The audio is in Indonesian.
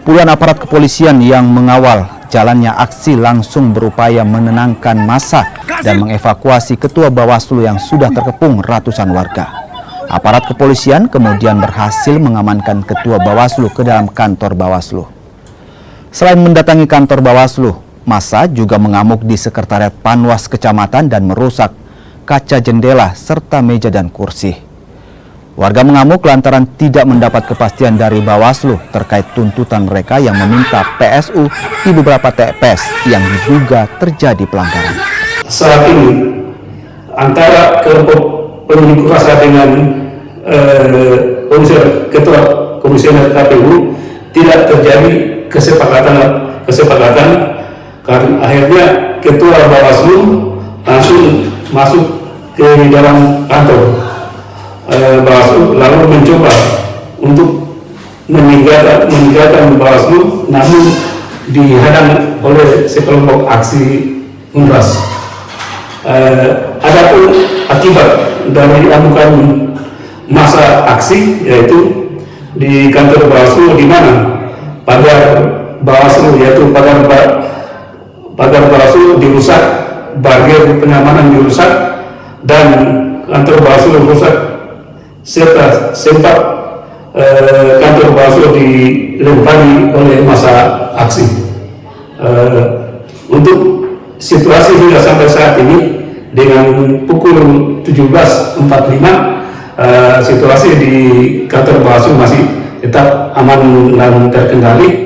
Puluhan aparat kepolisian yang mengawal jalannya aksi langsung berupaya menenangkan massa dan mengevakuasi ketua Bawaslu yang sudah terkepung ratusan warga. Aparat kepolisian kemudian berhasil mengamankan ketua Bawaslu ke dalam kantor Bawaslu. Selain mendatangi kantor Bawaslu, massa juga mengamuk di sekretariat Panwas Kecamatan dan merusak kaca jendela serta meja dan kursi. Warga mengamuk lantaran tidak mendapat kepastian dari Bawaslu terkait tuntutan mereka yang meminta PSU di beberapa TPS yang diduga terjadi pelanggaran. Saat ini antara kelompok pengunjuk rasa dengan ketua komisioner KPU tidak terjadi kesepakatan karena akhirnya ketua Bawaslu langsung masuk ke dalam kantor Bawaslu, lalu mencoba untuk meninggalkan Bawaslu, namun dihadang oleh sekelompok aksi unras. Adapun akibat dari amukan masa aksi, yaitu di kantor Bawaslu, di mana pagar Bawaslu, yaitu pagar Bawaslu dirusak, barrier pengamanan dirusak, dan kantor Bawaslu rusak, serta sempat kantor Bawaslu dilempari oleh masa aksi. Untuk situasi hingga sampai saat ini dengan pukul 17.45, situasi di kantor Bawaslu masih tetap aman dan terkendali.